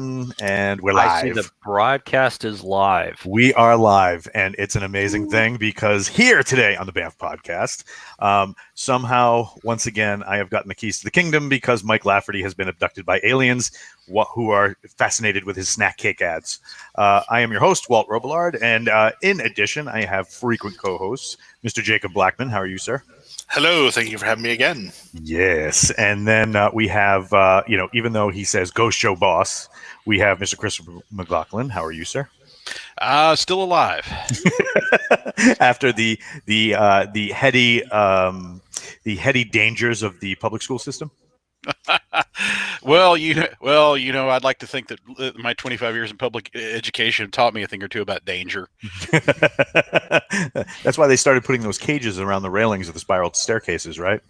And we're I see the live. broadcast is live. We are live, and it's an amazing thing because here today on the Banff podcast, somehow, once again, I have gotten the keys to the kingdom because Mike Lafferty has been abducted by aliens who are fascinated with his snack cake ads. I am your host, Walt Robillard, and in addition, I have frequent co-hosts, Mr. Jacob Blackman. How are you, sir? Hello, thank you for having me again. Yes, and then we have, even though he says "Ghost Show Boss," we have Mr. Christopher McLaughlin. How are you, sir? Still alive. After the heady dangers of the public school system. Well, I'd like to think that my 25 years in public education taught me a thing or two about danger. That's why they started putting those cages around the railings of the spiral staircases, right?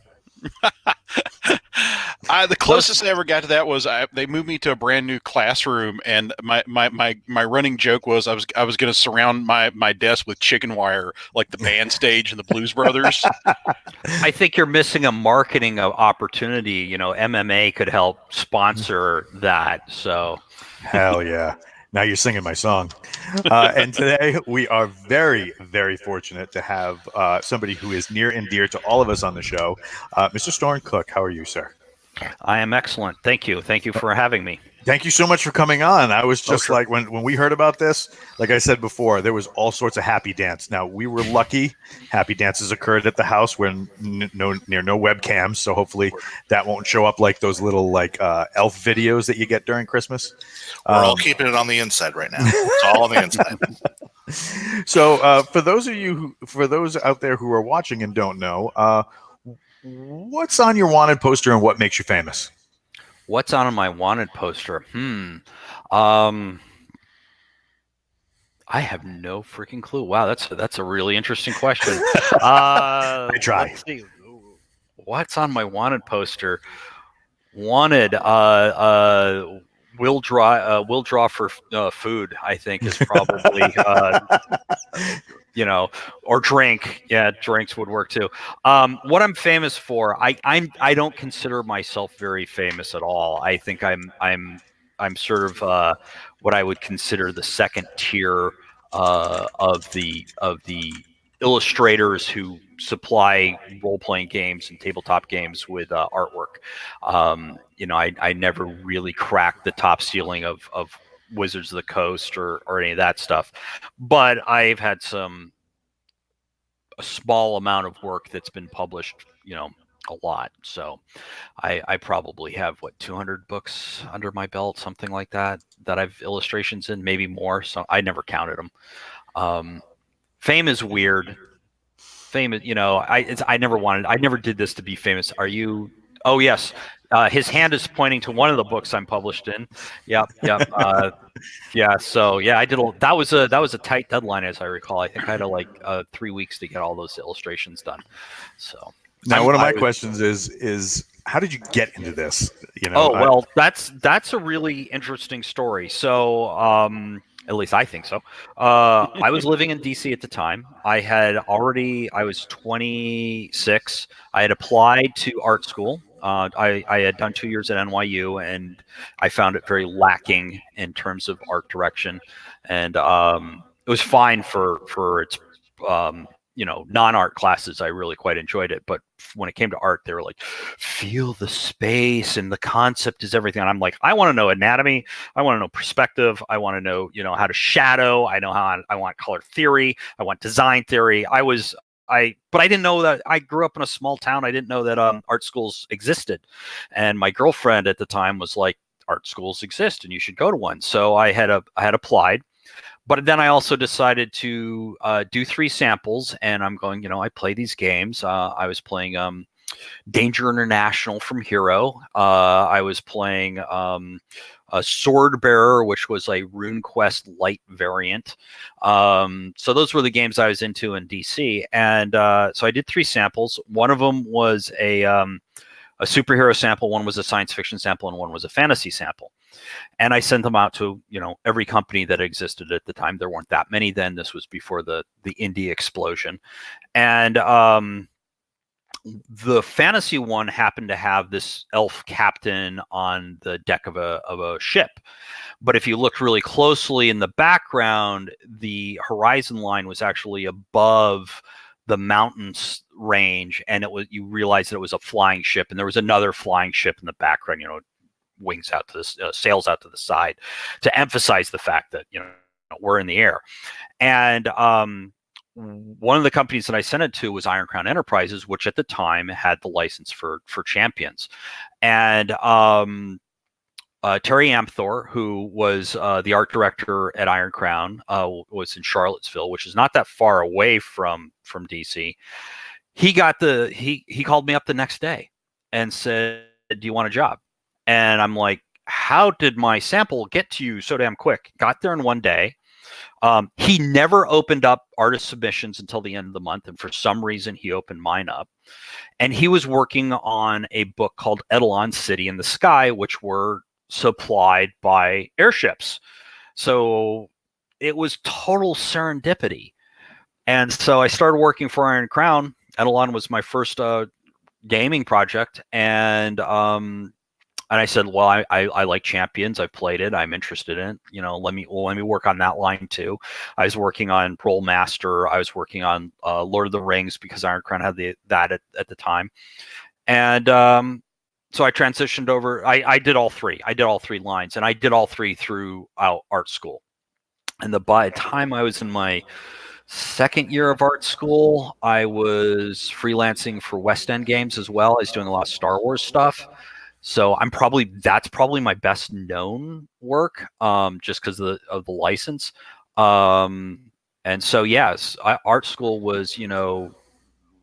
The closest I ever got to that was they moved me to a brand new classroom, and my running joke was I was going to surround my desk with chicken wire like the band stage and the Blues Brothers. I think you're missing a marketing opportunity. MMA could help sponsor that. So, hell yeah. Now you're singing my song. And today we are very, very fortunate to have somebody who is near and dear to all of us on the show. Mr. Storn Cook, how are you, sir? I am excellent. Thank you. Thank you for having me. Thank you so much for coming on. I was just like, when we heard about this, like I said before, there was all sorts of happy dance. Now, we were lucky. Happy dances occurred at the house when no webcams, so hopefully that won't show up like those little elf videos that you get during Christmas. We're all keeping it on the inside right now. It's all on the inside. So for those out there who are watching and don't know, what's on your wanted poster and what makes you famous? What's on my wanted poster? I have no freaking clue. Wow, that's a really interesting question. I try. Let's see. What's on my wanted poster? Wanted. Will draw for food, I think, is probably or drink. Yeah, drinks would work too. What I'm famous for, I don't consider myself very famous at all. I think I'm sort of what I would consider the second tier of the illustrators who supply role-playing games and tabletop games with artwork. I never really cracked the top ceiling of Wizards of the Coast or any of that stuff, but I've had a small amount of work that's been published, a lot. So I probably have 200 books under my belt, something like that I've illustrations in, maybe more. So I never counted them. Fame is weird. Fame is, I never did this to be famous. Are you? Oh yes. His hand is pointing to one of the books I'm published in. Yep. Yeah. So yeah, I did. That was a tight deadline, as I recall. I think I had 3 weeks to get all those illustrations done. So now, one of my questions is how did you get into this? That's a really interesting story. So at least I think so. I was living in DC at the time. I was 26. I had applied to art school. I had done 2 years at NYU, and I found it very lacking in terms of art direction. And it was fine for its non-art classes. I really quite enjoyed it. But when it came to art, they were like, feel the space and the concept is everything. And I'm like, I want to know anatomy. I want to know perspective. I want to know, how to shadow. I want color theory. I want design theory. But I didn't know that. I grew up in a small town. I didn't know that art schools existed. And my girlfriend at the time was like, art schools exist and you should go to one. So I had applied. But then I also decided to do 3 samples, and I'm going, I play these games. I was playing Danger International from Hero. I was playing a Sword Bearer, which was a RuneQuest light variant. So those were the games I was into in DC. And so I did 3 samples. One of them was a superhero sample, one was a science fiction sample, and one was a fantasy sample. And I sent them out to, every company that existed at the time. There weren't that many then. This was before the indie explosion. And the fantasy one happened to have this elf captain on the deck of a ship. But if you looked really closely in the background, the horizon line was actually above the mountains range, and you realized that it was a flying ship, and there was another flying ship in the background, wings out to the sails out to the side, to emphasize the fact that we're in the air. And one of the companies that I sent it to was Iron Crown Enterprises, which at the time had the license for Champions. And Terry Amthor, who was the art director at Iron Crown, was in Charlottesville, which is not that far away from DC. He called me up the next day and said, "Do you want a job?" And I'm like, "How did my sample get to you so damn quick?" Got there in one day. He never opened up artist submissions until the end of the month, and for some reason he opened mine up. And he was working on a book called Eidolon City in the Sky, which were supplied by airships. So it was total serendipity. And so I started working for Iron Crown. Eidolon was my first gaming project, and I said, well, I like Champions. I've played it. I'm interested in it. Let me work on that line too. I was working on Rollmaster. I was working on Lord of the Rings because Iron Crown had that at the time. And so I transitioned over. I did all three. I did all three lines, and I did all three throughout art school. And by the time I was in my second year of art school, I was freelancing for West End Games as well. I was doing a lot of Star Wars stuff. So that's probably my best known work, just because of the license. And so yes, art school was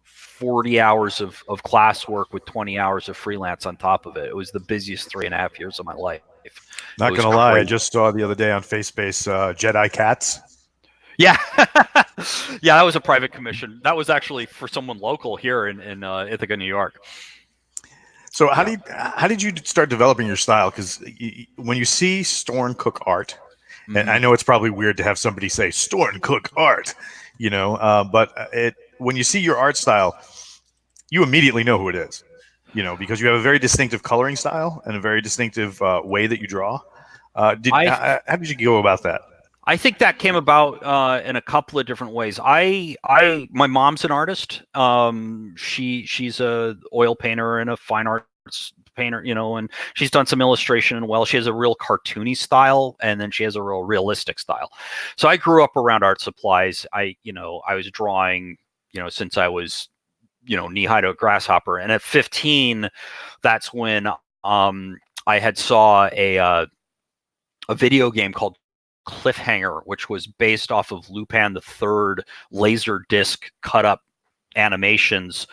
40 hours of classwork with 20 hours of freelance on top of it. It was the busiest 3.5 years of my life. Not gonna lie, I just saw the other day on FaceBase Jedi Cats. Yeah, yeah, that was a private commission. That was actually for someone local here in Ithaca, New York. So how did you start developing your style? Because when you see Storn Cook art, and I know it's probably weird to have somebody say Storn Cook art, but when you see your art style, you immediately know who it is, because you have a very distinctive coloring style and a very distinctive way that you draw. How did you go about that? I think that came about in a couple of different ways. My mom's an artist. She's a oil painter and a fine arts painter, and she's done some illustration and she has a real cartoony style, and then she has a real realistic style. So I grew up around art supplies. I was drawing, since I was, knee high to a grasshopper. And at 15, that's when I had saw a video game called Cliffhanger, which was based off of Lupin III laser disc cut up animations,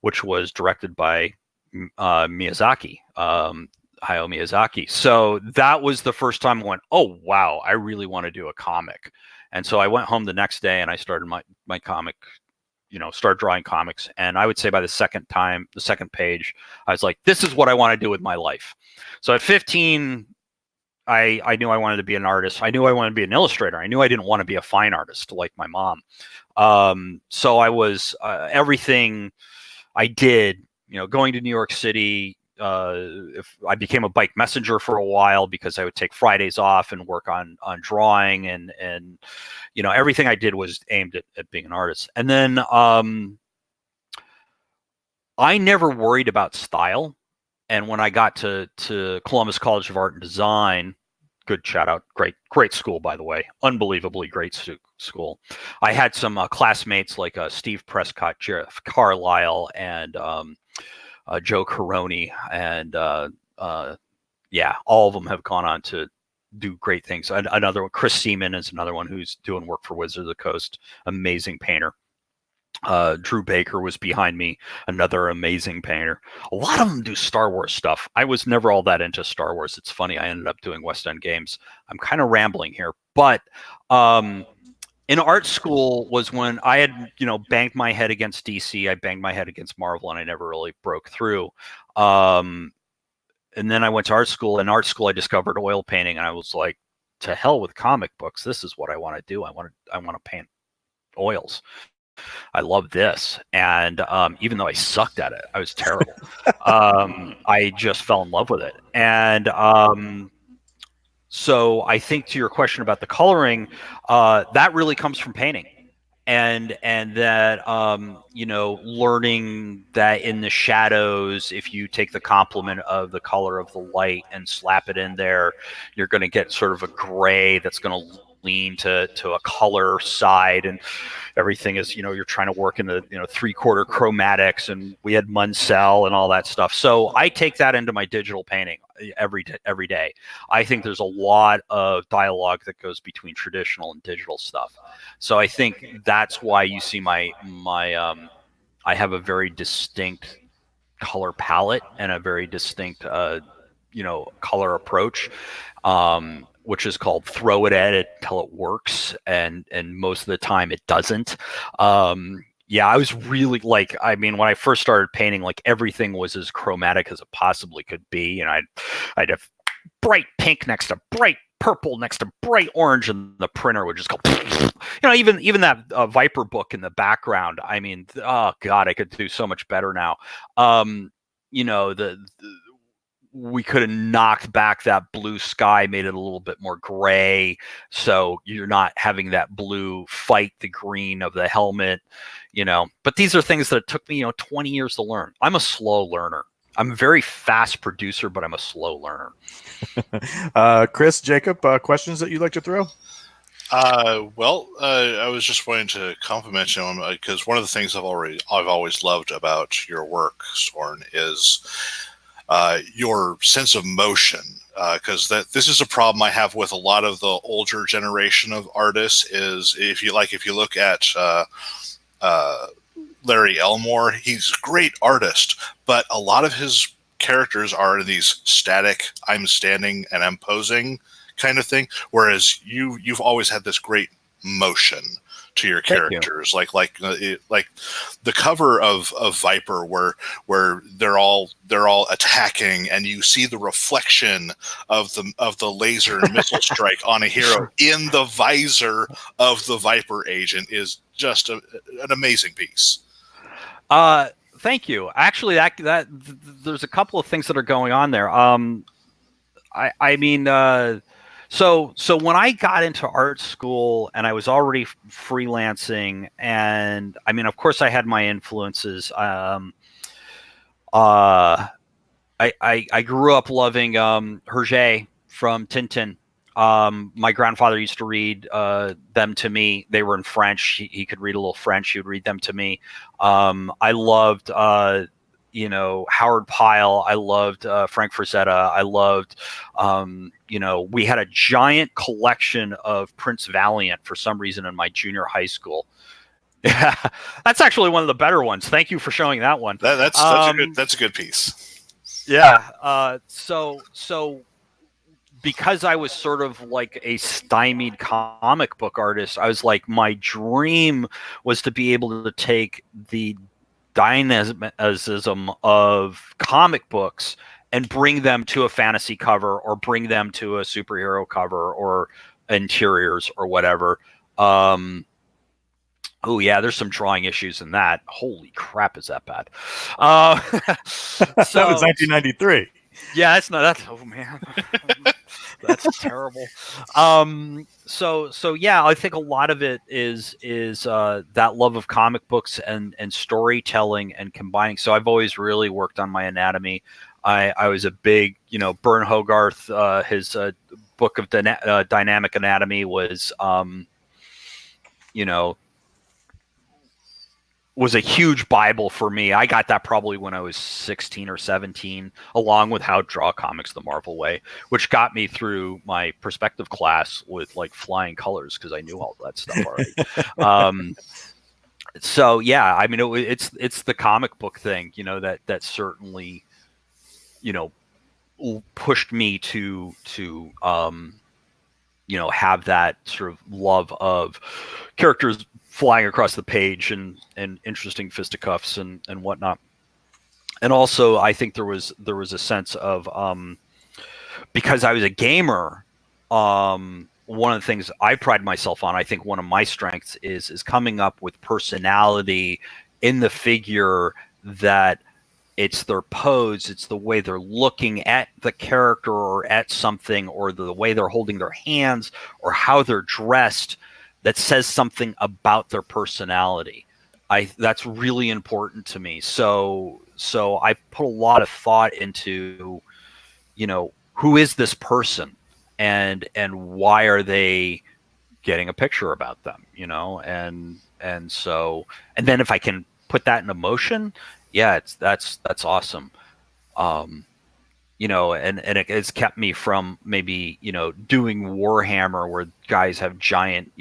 which was directed by Miyazaki, Hayao Miyazaki. So that was the first time I went, oh wow, I really want to do a comic. And so I went home the next day and I started my comic, start drawing comics. And I would say by the second page, I was like, this is what I want to do with my life. So at 15, I knew I wanted to be an artist. I knew I wanted to be an illustrator. I knew I didn't want to be a fine artist like my mom. So I was everything I did, going to New York City. If I became a bike messenger for a while because I would take Fridays off and work on drawing and everything I did was aimed at being an artist. And then I never worried about style. And when I got to Columbus College of Art and Design, good shout out, great school, by the way, unbelievably great school. I had some classmates like Steve Prescott, Jeff Carlisle, and Joe Caroni, and all of them have gone on to do great things. Another one, Chris Seaman, is another one who's doing work for Wizards of the Coast, amazing painter. Drew Baker was behind me, another amazing painter. A lot of them do Star Wars stuff. I was never all that into Star Wars. It's funny, I ended up doing West End Games. I'm kind of rambling here, but in art school was when I had, banged my head against DC. I banged my head against Marvel, and I never really broke through. And then I went to art school. In art school, I discovered oil painting, and I was like, to hell with comic books. This is what I want to do. I want to paint oils. I love this. And even though I sucked at it, I was terrible. I just fell in love with it. And so I think to your question about the coloring, that really comes from painting. And that learning that in the shadows, if you take the complement of the color of the light and slap it in there, you're going to get sort of a gray that's going to lean to a color side, and everything is, you're trying to work in the 3/4 chromatics, and we had Munsell and all that stuff. So I take that into my digital painting every day. I think there's a lot of dialogue that goes between traditional and digital stuff. So I think that's why you see my I have a very distinct color palette and a very distinct color approach, which is called throw it at it till it works, and most of the time it doesn't. Yeah, I was really when I first started painting, everything was as chromatic as it possibly could be, and I'd have bright pink next to bright purple next to bright orange, and the printer would just go even that Viper book in the background. I mean, oh god, I could do so much better now. We could have knocked back that blue sky, made it a little bit more gray, so you're not having that blue fight the green of the helmet, But these are things that took me 20 years to learn. I'm a slow learner. I'm a very fast producer, but I'm a slow learner. Chris, Jacob, questions that you'd like to throw? I was just wanting to compliment you on, because one of the things I've always loved about your work, Storn, is your sense of motion. Because this is a problem I have with a lot of the older generation of artists. Is if you look at Larry Elmore, he's a great artist, but a lot of his characters are these static, I'm standing and I'm posing kind of thing, whereas you've always had this great motion to your characters. Like the cover of Viper, where they're all attacking, and you see the reflection of the laser and missile strike on a hero in the visor of the Viper agent, is just an amazing piece. Thank you. Actually, that there's a couple of things that are going on there. So when I got into art school and I was already freelancing, and of course I had my influences. I grew up loving Hergé from Tintin. My grandfather used to read them to me. They were in French. He could read a little French. He would read them to me. I loved Howard Pyle. I loved Frank Frazetta. I loved we had a giant collection of Prince Valiant for some reason in my junior high school. Yeah, that's actually one of the better ones. Thank you for showing that one. That's a good piece. Yeah. So because I was sort of like a stymied comic book artist, I was like, my dream was to be able to take the dynamism of comic books and bring them to a fantasy cover, or bring them to a superhero cover, or interiors, or whatever. Oh yeah, there's some drawing issues in that. Holy crap, is that bad? That was 1993. Yeah, that's not that. Oh man, that's terrible. So yeah, I think a lot of it is that love of comic books and storytelling and combining. So I've always really worked on my anatomy. I was a big, Bern Hogarth, his book of dynamic anatomy was, was a huge Bible for me. I got that probably when I was 16 or 17, along with How to Draw Comics the Marvel Way, which got me through my perspective class with flying colors, because I knew all that stuff already. So yeah, it's the comic book thing, that certainly, pushed me to have that sort of love of characters flying across the page and interesting fisticuffs and whatnot. And also, I think there was a sense of because I was a gamer, one of the things I pride myself on, I think one of my strengths is coming up with personality in the figure, that it's their pose, it's the way they're looking at the character or at something, or the way they're holding their hands, or how they're dressed, that says something about their personality. That's really important to me. So I put a lot of thought into, who is this person, and why are they getting a picture about them, and so, and then if I can put that in motion, yeah, that's awesome. And it's kept me from maybe, doing Warhammer, where guys have giant,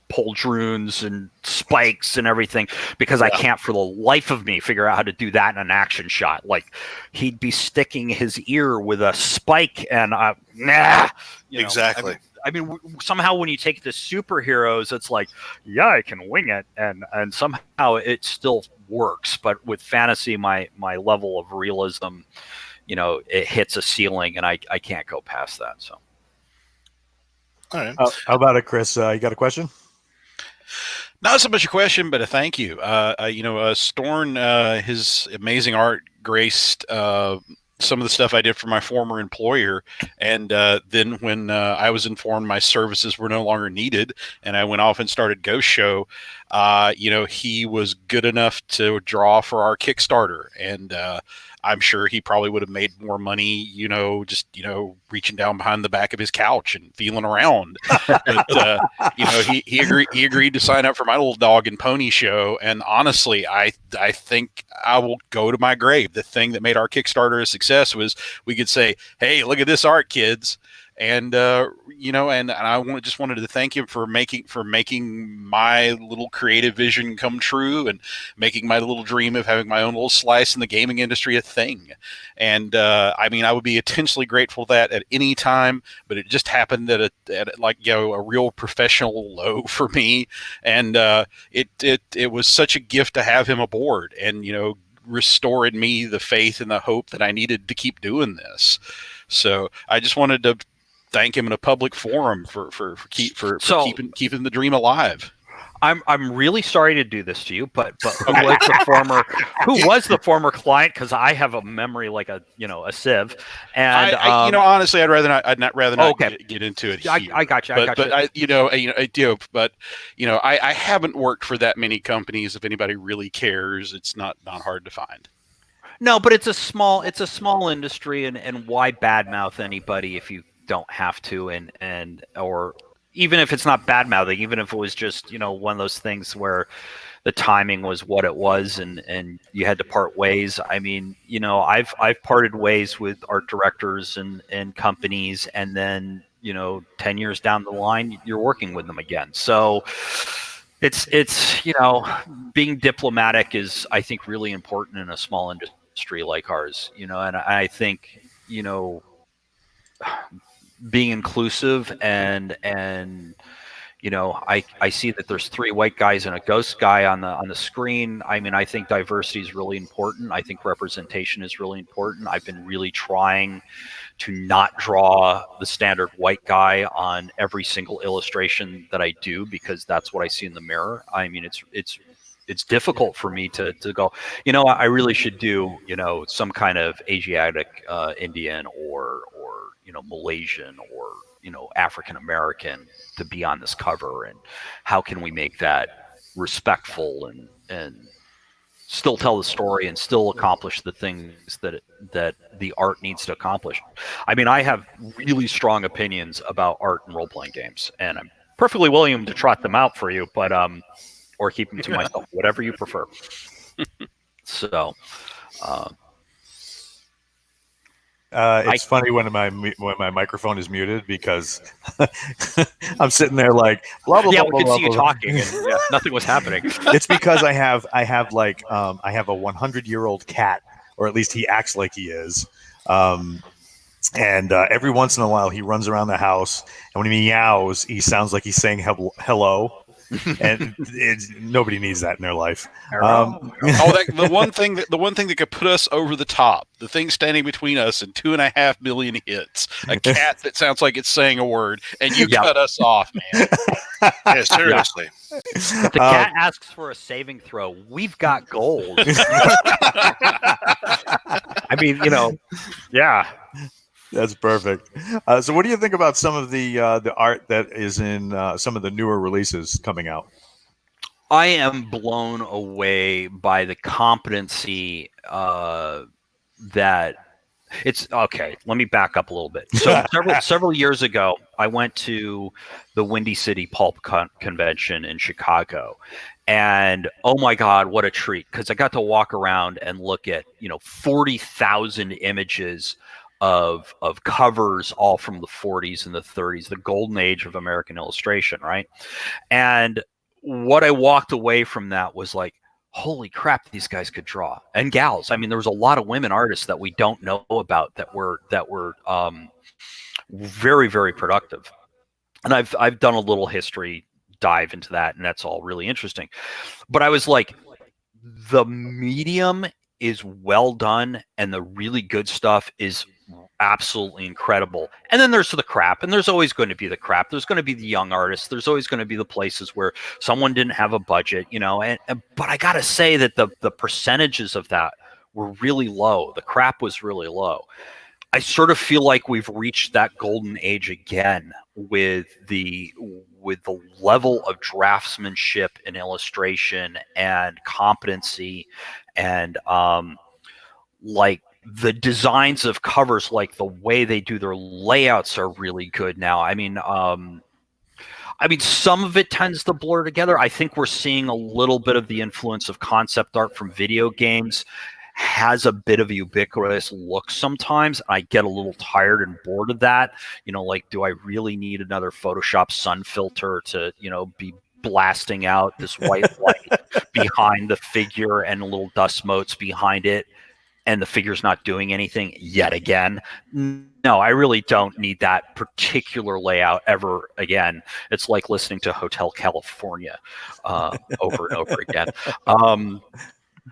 pauldrons and spikes and everything, because I can't for the life of me figure out how to do that in an action shot. Like, he'd be sticking his ear with a spike, and nah. Exactly. I mean, somehow when you take the superheroes, it's like, yeah, I can wing it, and somehow it still works. But with fantasy, my level of realism, it hits a ceiling, and I can't go past that. So, All right. How about it, Chris? You got a question? Not so much a question, but a thank you. Storn, his amazing art graced some of the stuff I did for my former employer. And then when I was informed my services were no longer needed, and I went off and started Ghost Show, he was good enough to draw for our Kickstarter. And I'm sure he probably would have made more money, just, reaching down behind the back of his couch and feeling around. But, he agreed to sign up for my little dog and pony show. And honestly, I think I will go to my grave. The thing that made our Kickstarter a success was we could say, hey, look at this art, kids. And and I just wanted to thank him for making my little creative vision come true, and making my little dream of having my own little slice in the gaming industry a thing. And I would be intensely grateful for that at any time, but it just happened at a real professional low for me. And it was such a gift to have him aboard, and restored me the faith and the hope that I needed to keep doing this. So I just wanted to thank him in a public forum for keeping the dream alive. I'm really sorry to do this to you, but who was the former client? Because I have a memory like a sieve. And honestly, I'd rather not get into it. I got you. I haven't worked for that many companies. If anybody really cares, it's not hard to find. No, but it's a small industry, and why badmouth anybody if you don't have to, or even if it's not badmouthing, even if it was just one of those things where the timing was what it was, and you had to part ways. I mean, I've parted ways with art directors and companies, and then 10 years down the line you're working with them again. So it's being diplomatic is, I think, really important in a small industry like ours, and I think being inclusive, and I see that there's 3 white guys and a ghost guy on the screen. I mean, I think diversity is really important. I think representation is really important. I've been really trying to not draw the standard white guy on every single illustration that I do, because that's what I see in the mirror. I mean, it's difficult for me to go, I really should do, some kind of Asiatic, Indian, or Malaysian, or, African American to be on this cover. And how can we make that respectful and still tell the story and still accomplish the things that the art needs to accomplish? I mean, I have really strong opinions about art and role-playing games, and I'm perfectly willing to trot them out for you, but or keep them to myself, whatever you prefer. So, it's funny when my microphone is muted, because I'm sitting there like blah blah blah. Yeah, we could see you blah, talking, and nothing was happening. It's because I have a 100-year-old cat, or at least he acts like he is. And every once in a while he runs around the house, and when he meows, he sounds like he's saying hello. and nobody needs that in their life. The one thing that could put us over the top, the thing standing between us and 2.5 million hits, a cat that sounds like it's saying a word, and you cut us off, man. Yeah, seriously. If the cat asks for a saving throw, we've got gold. I mean, yeah. That's perfect. So, what do you think about some of the art that is in some of the newer releases coming out? I am blown away by the competency that it's okay. Let me back up a little bit. So several years ago, I went to the Windy City Pulp Convention in Chicago, and oh my God, what a treat! Because I got to walk around and look at 40,000 images of covers, all from the 40s and the 30s, the golden age of American illustration, right? And what I walked away from that was like, holy crap, these guys could draw, and gals. I mean, there was a lot of women artists that we don't know about that were very, very productive. And I've done a little history dive into that, and that's all really interesting. But I was like, the medium is well done, and the really good stuff is absolutely incredible. And then there's the crap, and there's always going to be the crap. There's going to be the young artists. There's always going to be the places where someone didn't have a budget, but I gotta say that the percentages of that were really low. The crap was really low. I sort of feel like we've reached that golden age again with the level of draftsmanship and illustration and competency, and like the designs of covers, like the way they do their layouts are really good now. I mean, some of it tends to blur together. I think we're seeing a little bit of the influence of concept art from video games has a bit of a ubiquitous look sometimes. I get a little tired and bored of that. Like, do I really need another Photoshop sun filter to, be blasting out this white light behind the figure and little dust motes behind it, and the figure's not doing anything yet again? No, I really don't need that particular layout ever again. It's like listening to Hotel California over and over again.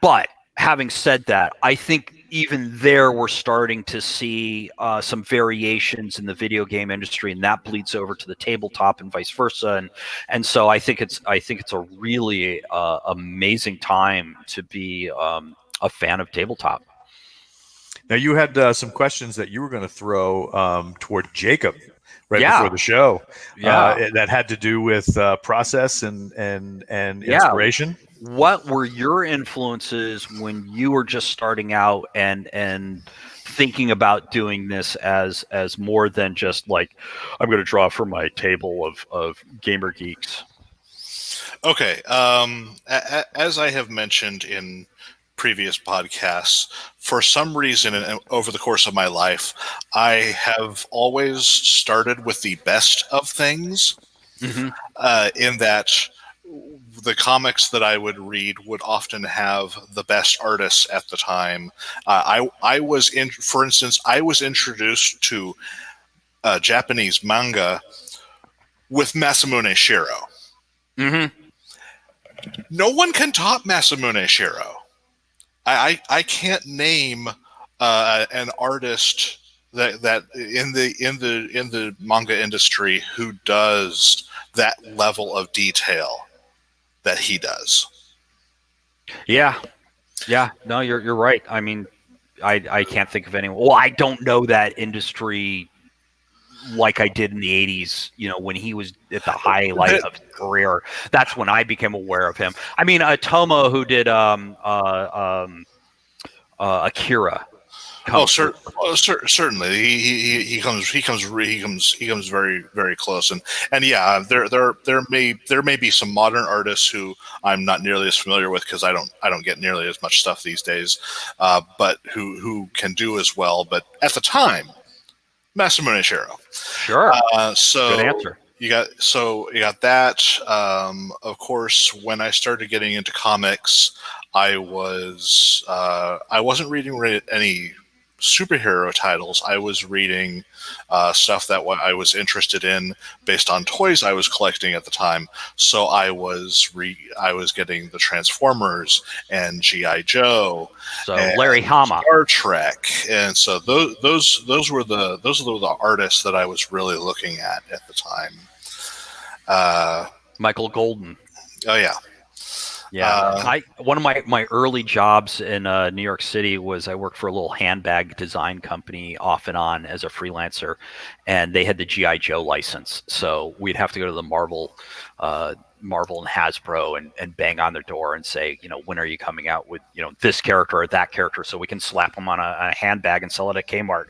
But having said that, I think even there we're starting to see some variations in the video game industry, and that bleeds over to the tabletop and vice versa. And so I think it's a really amazing time to be a fan of tabletop. Now, you had some questions that you were going to throw toward Jacob before the show. That had to do with process and inspiration. What were your influences when you were just starting out and thinking about doing this as more than just like, I'm going to draw from my table of gamer geeks? Okay. As I have mentioned in previous podcasts, for some reason over the course of my life, I have always started with the best of things. Mm-hmm. In that the comics that I would read would often have the best artists at the time. For instance, I was introduced to Japanese manga with Masamune Shirow. Mm-hmm. No one can top Masamune Shirow. I can't name an artist that in the manga industry who does that level of detail that he does. Yeah. No, you're right. I mean, I can't think of anyone. Well, I don't know that industry like I did in the 80s, when he was at the highlight of his career. That's when I became aware of him. I mean, Tomo, who did Akira. Certainly. He comes very, very close, and yeah, there may be some modern artists who I'm not nearly as familiar with because I don't get nearly as much stuff these days, but who can do as well. But at the time, Masamune Shirow. Sure. So good answer. You got that. Of course, when I started getting into comics, I wasn't reading any superhero titles. I was reading stuff that I was interested in based on toys I was collecting at the time. So I was getting the Transformers and GI Joe, So and Larry Hama. Star Trek, and so those were the artists that I was really looking at the time. Michael Golden. Oh yeah. Yeah, one of my early jobs in New York City was I worked for a little handbag design company off and on as a freelancer, and they had the GI Joe license, so we'd have to go to the Marvel and Hasbro and bang on their door and say, when are you coming out with this character or that character, so we can slap them on a handbag and sell it at Kmart.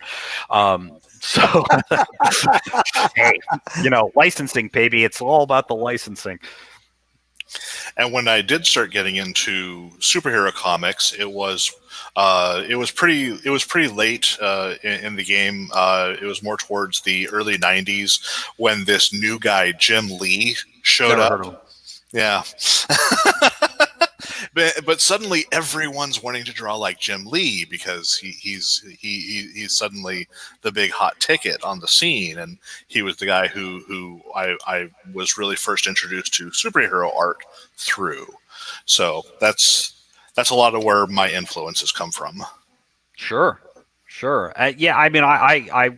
So hey, licensing, baby, it's all about the licensing. And when I did start getting into superhero comics, it was pretty late in the game. It was more towards the early '90s when this new guy Jim Lee showed up. Yeah. But suddenly everyone's wanting to draw like Jim Lee because he's suddenly the big hot ticket on the scene, and he was the guy who I was really first introduced to superhero art through. So that's a lot of where my influences come from. Sure. Yeah, I mean, I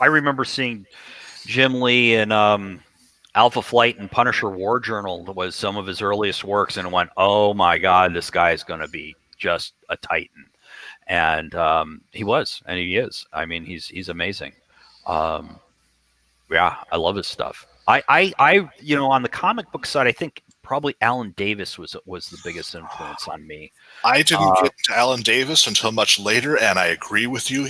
remember seeing Jim Lee and Alpha Flight and Punisher War Journal was some of his earliest works, and went, oh my God, this guy is going to be just a titan. And he was, and he is. I mean, he's amazing. Yeah, I love his stuff. I on the comic book side, I think probably Alan Davis was the biggest influence on me. I didn't get to Alan Davis until much later, and I agree with you.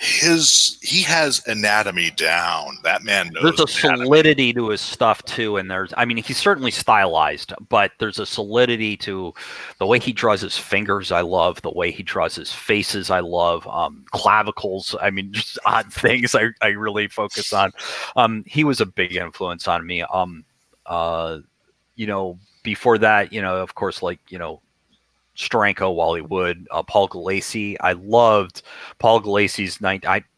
He has anatomy down. That man knows. There's a solidity to his stuff too, and he's certainly stylized, but there's a solidity to the way he draws his fingers. I love the way he draws his faces. I love clavicles. I mean, just odd things I really focus on. He was a big influence on me. Before that, of course, Steranko, Wally Wood, Paul Galassi. I loved Paul Galassi's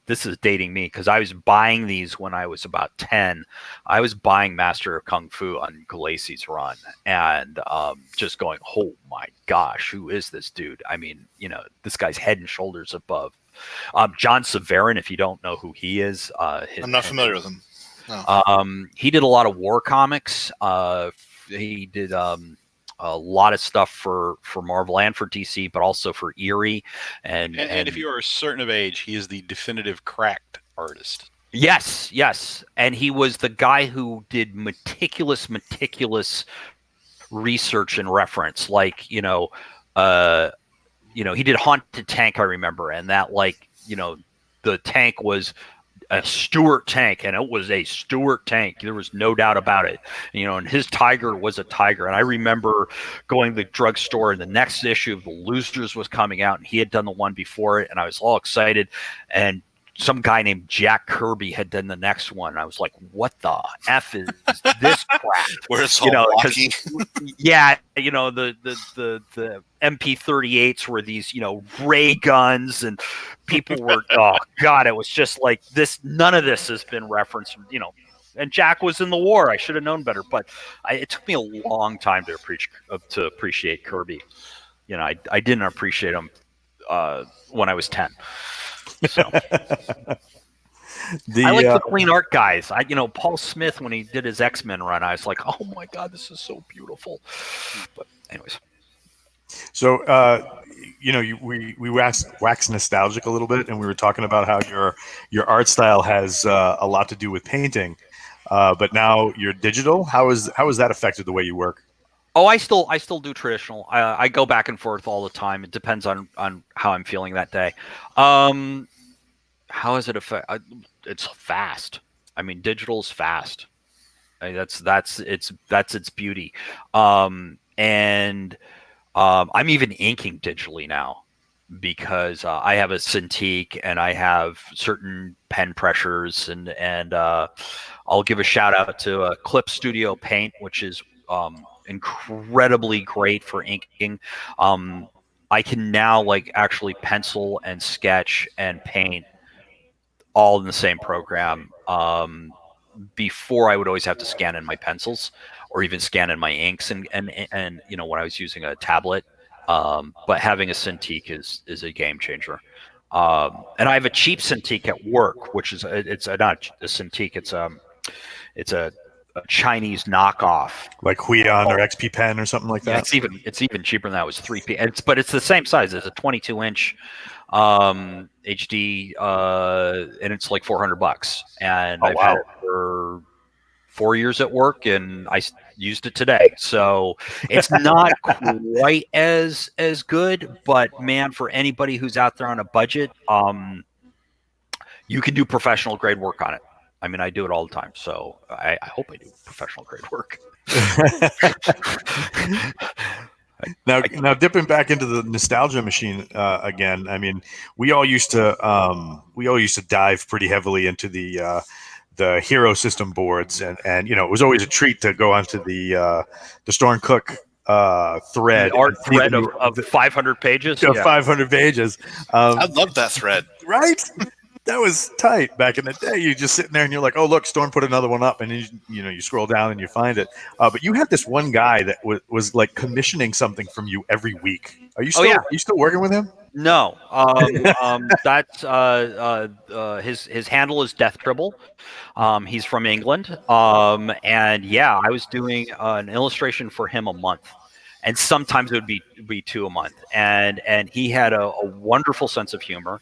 this is dating me because I was buying these when I was about 10. I was buying Master of Kung Fu on Galassi's run and just going, oh my gosh, who is this dude? I mean, this guy's head and shoulders above. John Severin, if you don't know who he is. I'm not familiar with him. No. He did a lot of war comics. He did a lot of stuff for Marvel and for DC, but also for Eerie. And if you are a certain of age, he is the definitive cracked artist. Yes. And he was the guy who did meticulous research and reference. He did Haunted Tank, I remember. And that the tank was a Stuart tank, and it was a Stuart tank. There was no doubt about it. And his tiger was a tiger. And I remember going to the drugstore, and the next issue of The Losers was coming out, and he had done the one before it, and I was all excited. And some guy named Jack Kirby had done the next one. I was like, what the F is this crap? Where it's all blocky. Yeah, the MP38s were these, ray guns, and people were, oh God, it was just like this. None of this has been referenced, and Jack was in the war. I should have known better, but it took me a long time to appreciate Kirby. I didn't appreciate him when I was 10. So I like the clean art guys. Paul Smith, when he did his X-Men run, I was like, oh my God, this is so beautiful. But anyways. So, we wax nostalgic a little bit, and we were talking about how your art style has a lot to do with painting, but now you're digital. How has that affected the way you work? Oh, I still do traditional. I go back and forth all the time. It depends on how I'm feeling that day. How has it affected? It's fast. I mean, digital is fast. I mean, that's its beauty. I'm even inking digitally now because I have a Cintiq and I have certain pen pressures and I'll give a shout out to Clip Studio Paint, which is incredibly great for inking. I can now actually pencil and sketch and paint all in the same program. Before I would always have to scan in my pencils or even scan in my inks and you know, when I was using a tablet. But having a Cintiq is a game changer. And I have a cheap Cintiq at work, which is not a Cintiq, it's a Chinese knockoff. Like Huion or XP Pen or something like that. Yeah, it's even cheaper than that. It was 3P. But it's the same size. It's a 22-inch HD, and it's like $400. And I've had it for 4 years at work, and I used it today. So it's not quite as good, but man, for anybody who's out there on a budget, you can do professional grade work on it. I mean, I do it all the time, so I hope I do professional grade work. Now, dipping back into the nostalgia machine again. I mean, we all used to dive pretty heavily into the hero system boards, and you know, it was always a treat to go onto the Storn Cook thread, the art thread of 500 pages. Of 500 pages. I love that thread. Right? That was tight back in the day. You just sitting there and you're like, oh, look, Storm put another one up, and you scroll down and you find it. But you had this one guy that was like commissioning something from you every week. Are you still are you still working with him? No. That's his handle is Death Tribble. He's from England. And yeah, I was doing an illustration for him a month. And sometimes it would be 2 a month. And he had a wonderful sense of humor,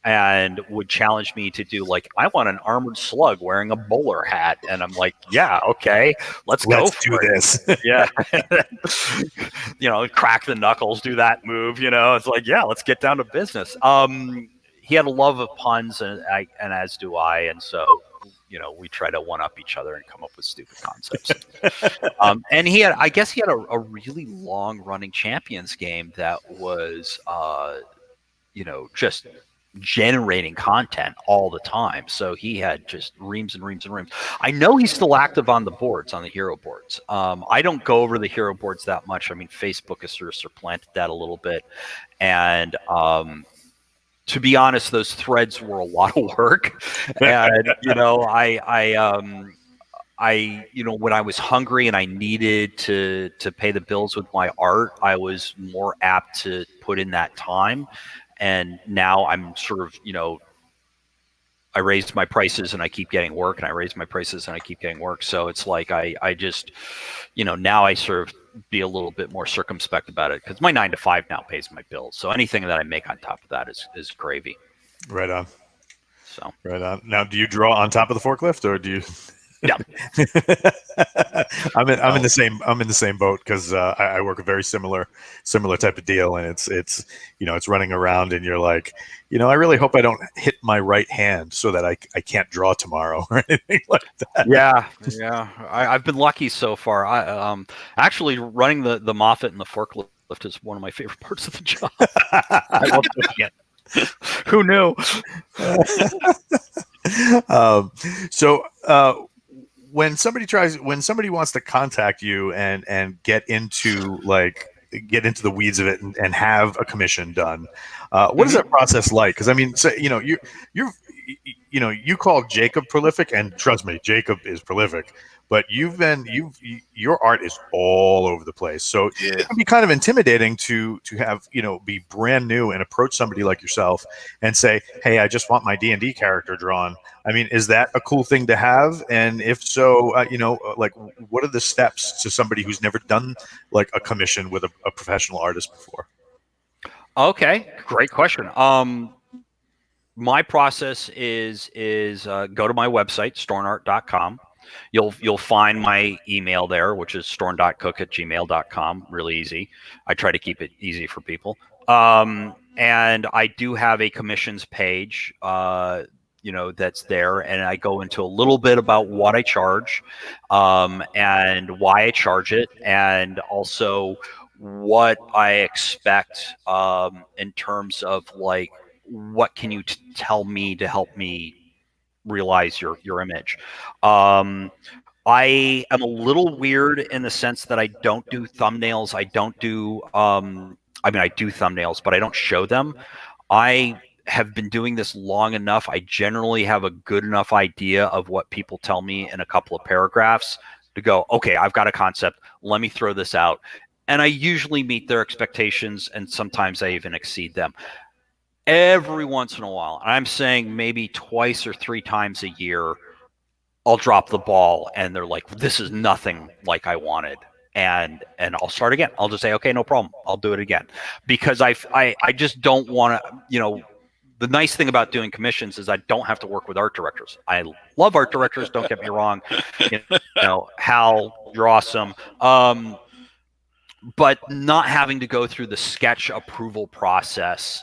and would challenge me to do, like, I want an armored slug wearing a bowler hat. And I'm like, yeah, okay, let's go do this. Yeah. You know, crack the knuckles, do that move, you know, it's like, yeah, let's get down to business. He had a love of puns, and as do I. And so, you know, we try to one up each other and come up with stupid concepts. And I guess he had a really long running Champions game that was, you know, just generating content all the time. So he had just reams and reams and reams. I know he's still active on the boards, on the hero boards. I don't go over the hero boards that much. I mean, Facebook has sort of supplanted that a little bit. And to be honest, those threads were a lot of work. And, you know, I you know, when I was hungry and I needed to pay the bills with my art, I was more apt to put in that time. And now I'm sort of, you know, I raised my prices and I keep getting work, and I raise my prices and I keep getting work. So it's like I just, you know, now I sort of be a little bit more circumspect about it, because my 9 to 5 now pays my bills. So anything that I make on top of that is gravy. Right on. So right on. Now, do you draw on top of the forklift, or do you? Yeah. I'm in the same boat, because I work a very similar type of deal, and it's you know, it's running around and you're like, you know, I really hope I don't hit my right hand so that I can't draw tomorrow or anything like that. Yeah. I've been lucky so far. I actually running the Moffat and the forklift is one of my favorite parts of the job. I love doing it. Who knew? When somebody wants to contact you and get into the weeds of it and have a commission done, what is that process like? Because I mean, so, you know, you call Jacob prolific, and trust me, Jacob is prolific. But your art is all over the place, so it can be kind of intimidating to have, you know, be brand new and approach somebody like yourself and say, hey, I just want my D&D character drawn. I mean, is that a cool thing to have? And if so, you know, like, what are the steps to somebody who's never done like a commission with a professional artist before? Okay, great question. My process is go to my website, stornart.com. You'll find my email there, which is storn.cook@gmail.com. Really easy. I try to keep it easy for people. And I do have a commissions page, you know, that's there, and I go into a little bit about what I charge, and why I charge it, and also what I expect in terms of, like, what can you tell me to help me realize your image. I am a little weird in the sense that I don't do thumbnails. I don't do I mean, I do thumbnails, but I don't show them. I have been doing this long enough. I generally have a good enough idea of what people tell me in a couple of paragraphs to go, okay, I've got a concept. Let me throw this out. And I usually meet their expectations, and sometimes I even exceed them. Every once in a while, I'm saying maybe twice or 3 times a year, I'll drop the ball and they're like, this is nothing like I wanted. And I'll start again. I'll just say, okay, no problem. I'll do it again. Because I just don't want to, the nice thing about doing commissions is I don't have to work with art directors. I love art directors, don't get me wrong. Hal, you're awesome. But not having to go through the sketch approval process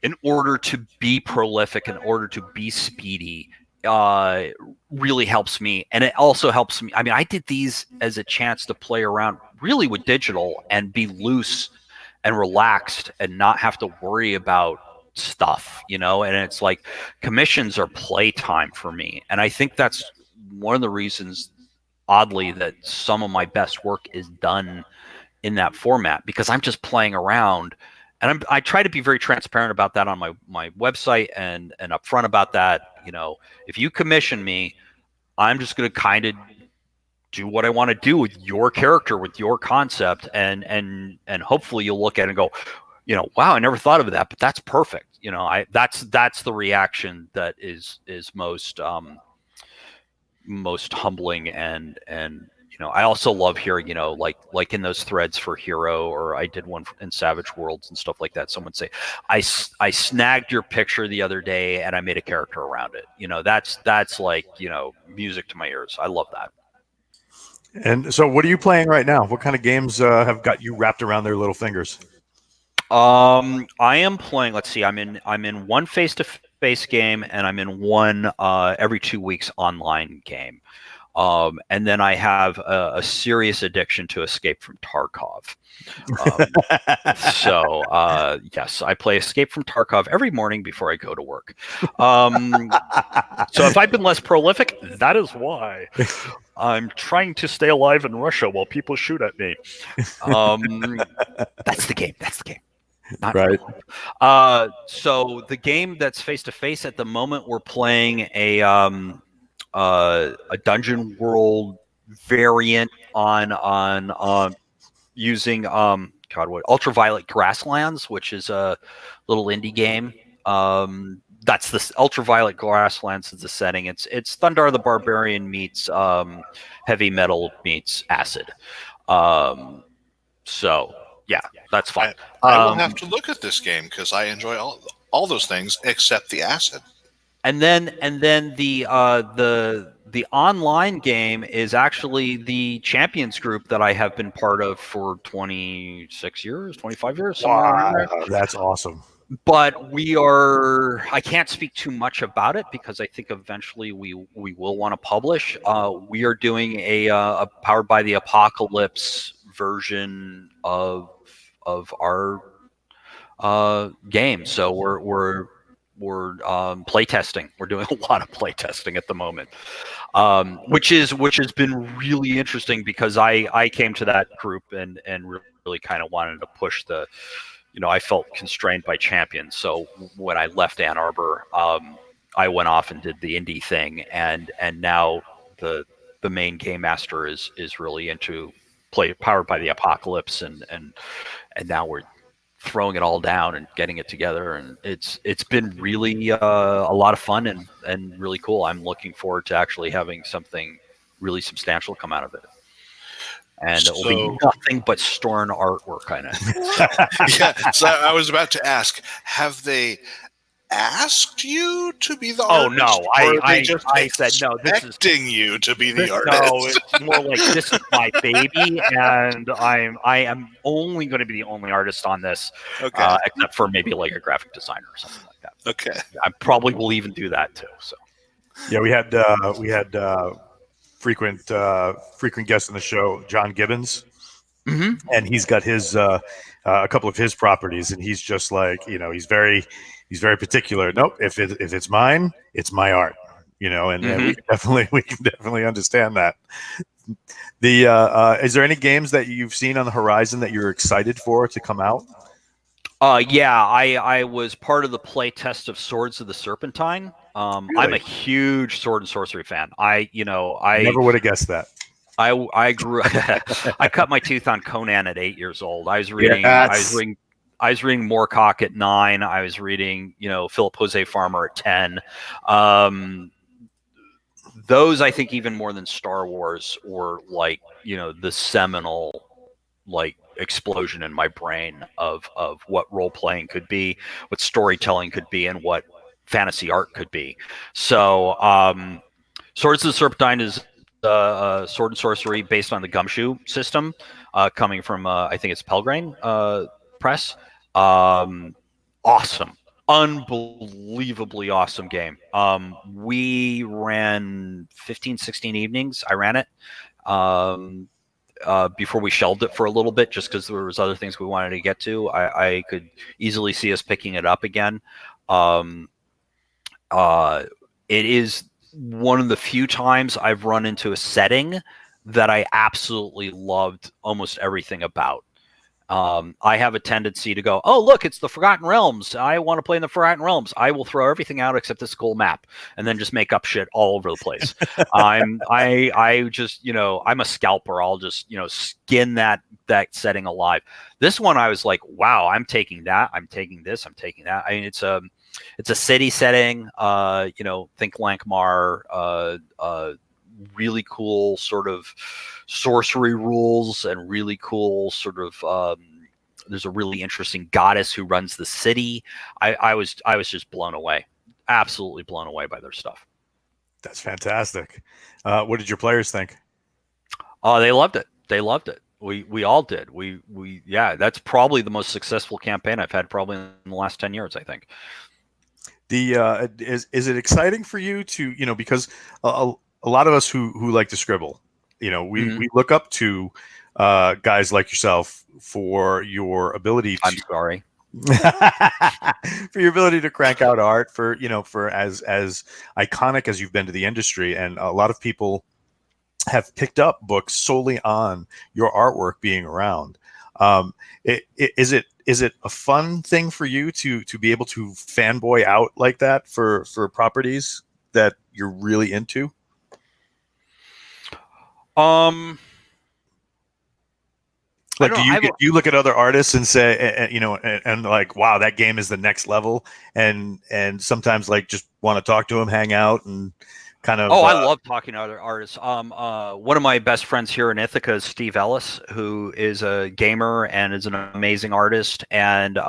in order to be prolific, in order to be speedy, really helps me. And it also helps me. I mean, I did these as a chance to play around really with digital and be loose and relaxed and not have to worry about stuff, and it's like commissions are playtime for me. And I think that's one of the reasons, oddly, that some of my best work is done in that format, because I'm just playing around. And I try to be very transparent about that on my website and upfront about that. If you commission me, I'm just going to kind of do what I want to do with your character, with your concept, and hopefully you'll look at it and go, wow, I never thought of that, but that's perfect. That's the reaction that is most humbling, and I also love hearing, like in those threads for Hero, or I did one in Savage Worlds and stuff like that. Someone say, I snagged your picture the other day and I made a character around it. That's like, music to my ears. I love that. And so what are you playing right now? What kind of games have got you wrapped around their little fingers? I am playing, let's see, I'm in one face-to-face game, and I'm in one every 2 weeks online game. And then I have a serious addiction to Escape from Tarkov. Yes, I play Escape from Tarkov every morning before I go to work. So if I've been less prolific, that is why. I'm trying to stay alive in Russia while people shoot at me. That's the game. Not right. So the game that's face-to-face at the moment, we're playing a dungeon world variant on using Ultraviolet Grasslands, which is a little indie game. That's the Ultraviolet Grasslands is the setting. It's Thundar the Barbarian meets heavy metal meets acid. So yeah, that's fun. I will have to look at this game because I enjoy all those things except the acid. And then the online game is actually the Champions group that I have been part of for 26 years, 25 years. Wow, that's awesome. But I can't speak too much about it because I think eventually we will want to publish. We are doing a Powered by the Apocalypse version of our game. So we're playtesting. We're doing a lot of playtesting at the moment, which has been really interesting because I came to that group and really kind of wanted to push the, I felt constrained by Champions. So when I left Ann Arbor, I went off and did the indie thing, and now the main game master is really into Powered by the Apocalypse, and now we're throwing it all down and getting it together, and it's been really a lot of fun and really cool. I'm looking forward to actually having something really substantial come out of it, and it will be nothing but Storn artwork on it. Yeah, so I was about to ask, have they asked you to be the artist? No, I said no. This is expecting you to be the artist. No, it's more like this is my baby, and I am only going to be the only artist on this, Okay. Except for maybe like a graphic designer or something like that. Okay. I probably will even do that too. So yeah, we had frequent guest on the show, John Gibbons, and he's got his a couple of his properties, and he's just like, he's very particular. Nope, if it's mine, it's my art. And we can definitely understand that. Is there any games that you've seen on the horizon that you're excited for to come out? Yeah, I was part of the play test of Swords of the Serpentine. I'm Really? a huge sword and sorcery fan. Never would have guessed that. I grew I cut my tooth on Conan at 8 years old. Yes. I was reading Moorcock at 9. I was reading, Philip Jose Farmer at 10. Um, those, I think, even more than Star Wars, were like, the seminal, like, explosion in my brain of what role playing could be, what storytelling could be, and what fantasy art could be. So Swords of the Serpentine is sword and sorcery based on the Gumshoe system, coming from I think it's Pelgrane Press. Awesome, unbelievably awesome game. We ran 15, 16 evenings. I ran it. Before we shelved it for a little bit, just because there was other things we wanted to get to. I could easily see us picking it up again. Um, it is one of the few times I've run into a setting that I absolutely loved almost everything about. I have a tendency to go, oh, look, it's the Forgotten Realms. I want to play in the Forgotten Realms. I will throw everything out except this cool map, and then just make up shit all over the place. I just, I'm a scalper. I'll just, skin that setting alive. This one, I was like, wow, I'm taking that. I'm taking this. I'm taking that. I mean, it's a city setting. Think Lankmar. Really cool sort of sorcery rules, and really cool sort of there's a really interesting goddess who runs the city. I was just blown away, absolutely blown away by their stuff. That's fantastic. What did your players think? They loved it. We all did. Yeah, that's probably the most successful campaign I've had probably in the last 10 years, I think. Is it exciting for you to, because a lot of us who like to scribble, we look up to guys like yourself for your ability to. I'm sorry. For your ability to crank out art, for as iconic as you've been to the industry, and a lot of people have picked up books solely on your artwork being around. Is it a fun thing for you to be able to fanboy out like that for properties that you're really into? Like, do you look at other artists and say, and like, wow, that game is the next level, and sometimes like just want to talk to them, hang out, and kind of. I love talking to other artists. One of my best friends here in Ithaca is Steve Ellis, who is a gamer and is an amazing artist. And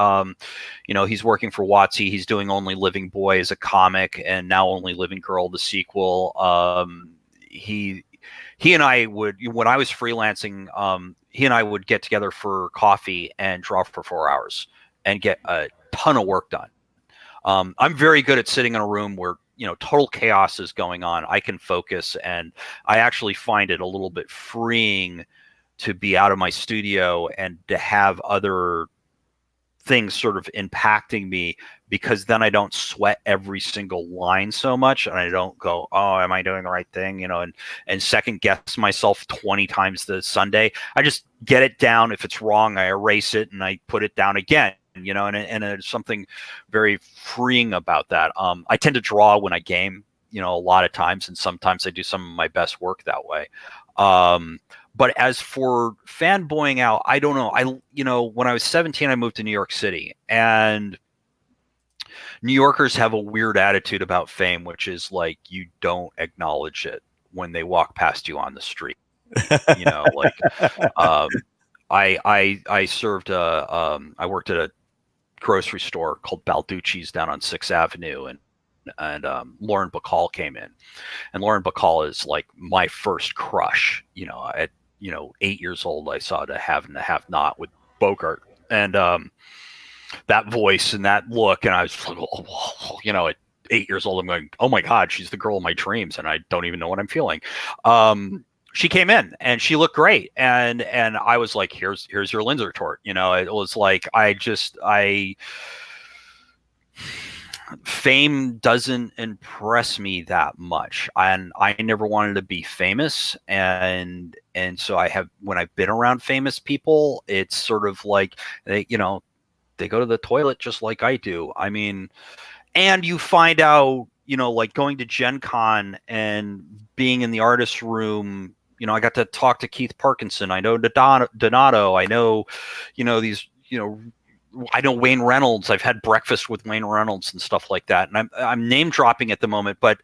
he's working for WotC. He's doing Only Living Boy as a comic, and now Only Living Girl, the sequel. He and I would, when I was freelancing, he and I would get together for coffee and draw for 4 hours and get a ton of work done. I'm very good at sitting in a room where total chaos is going on. I can focus, and I actually find it a little bit freeing to be out of my studio and to have other things sort of impacting me, because then I don't sweat every single line so much, and I don't go, oh, am I doing the right thing? And second guess myself 20 times the Sunday. I just get it down. If it's wrong, I erase it and I put it down again. And there's something very freeing about that. I tend to draw when I game, a lot of times, and sometimes I do some of my best work that way. But as for fanboying out, I don't know. When I was 17, I moved to New York City, and New Yorkers have a weird attitude about fame, which is like, you don't acknowledge it when they walk past you on the street. I served I worked at a grocery store called Balducci's down on 6th Avenue, and Lauren Bacall came in, and Lauren Bacall is like my first crush. At 8 years old, I saw The Have and the Have Not with Bogart, and that voice and that look, and I was like, at 8 years old, I'm going, oh my God, she's the girl of my dreams, and I don't even know what I'm feeling. She came in and she looked great, and I was like, here's your Linzer tort. It was like, fame doesn't impress me that much, and I never wanted to be famous, and so when I've been around famous people, it's sort of like, they go to the toilet just like I do. I mean, and you find out, like going to Gen Con and being in the artist room, I got to talk to Keith Parkinson. I know Donato. I know, these, I know Wayne Reynolds. I've had breakfast with Wayne Reynolds and stuff like that. And I'm name dropping at the moment, but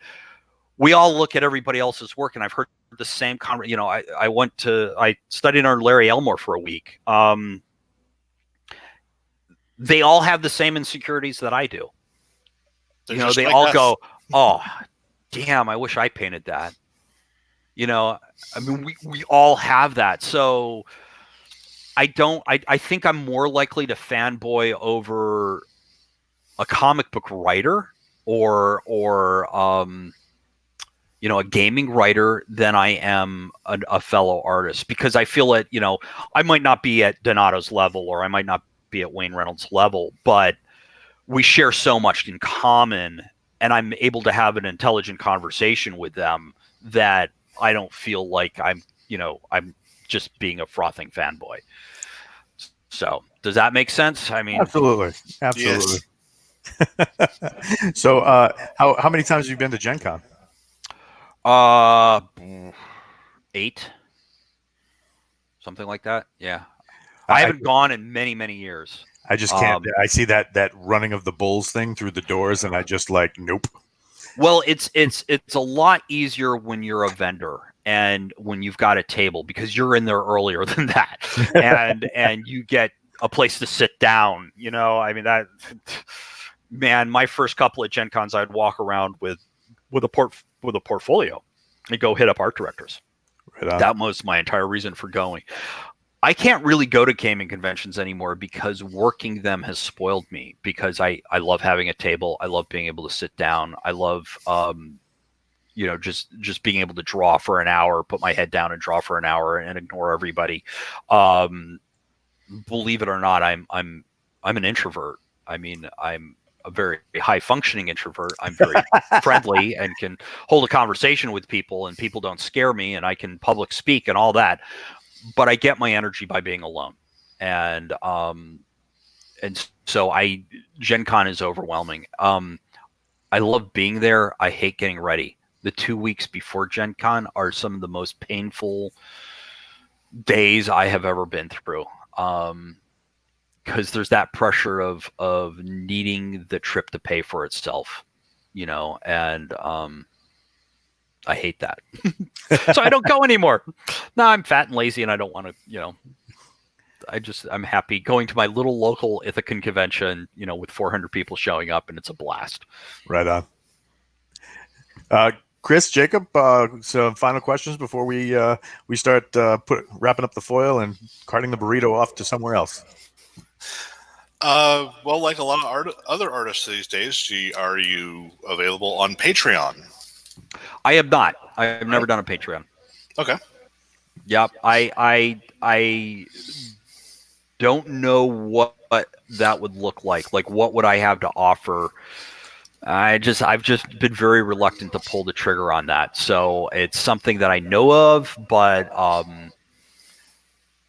we all look at everybody else's work, and I've heard the same I studied under Larry Elmore for a week. They all have the same insecurities that I do. They all go, "Oh, damn, I wish I painted that." I mean, we all have that. So I think I'm more likely to fanboy over a comic book writer or a gaming writer than I am a fellow artist, because I feel that, I might not be at Donato's level, or I might not be at Wayne Reynolds' level, but we share so much in common, and I'm able to have an intelligent conversation with them that I don't feel like I'm just being a frothing fanboy. So does that make sense? I mean, absolutely. Yes. So how many times have you been to Gen Con? 8, something like that. Yeah. I haven't gone in many, many years. I just can't. I see that running of the bulls thing through the doors, and I just nope. Well, it's a lot easier when you're a vendor and when you've got a table, because you're in there earlier than that, and you get a place to sit down. I mean, that, man, my first couple of Gen Cons, I'd walk around with a portfolio and go hit up art directors. Right on. That was my entire reason for going. I can't really go to gaming conventions anymore because working them has spoiled me, because I love having a table. I love being able to sit down. I love, just being able to draw for an hour, put my head down and draw for an hour and ignore everybody. Believe it or not, I'm an introvert. I mean, I'm a very high functioning introvert. I'm very friendly and can hold a conversation with people, and people don't scare me, and I can public speak and all that. But I get my energy by being alone. And so Gen Con is overwhelming. I love being there. I hate getting ready. The 2 weeks before Gen Con are some of the most painful days I have ever been through. Because there's that pressure of needing the trip to pay for itself, and I hate that. So I don't go anymore. No, I'm fat and lazy, and I don't want to, I'm happy going to my little local Ithacan convention, with 400 people showing up, and it's a blast. Right on. Chris, Jacob, some final questions before we start wrapping up the foil and carting the burrito off to somewhere else. Well, like a lot of other artists these days, are you available on Patreon? I am not. I've never done a Patreon. Okay. Yep. I don't know what that would look like. Like, what would I have to offer? I've just been very reluctant to pull the trigger on that. So it's something that I know of, but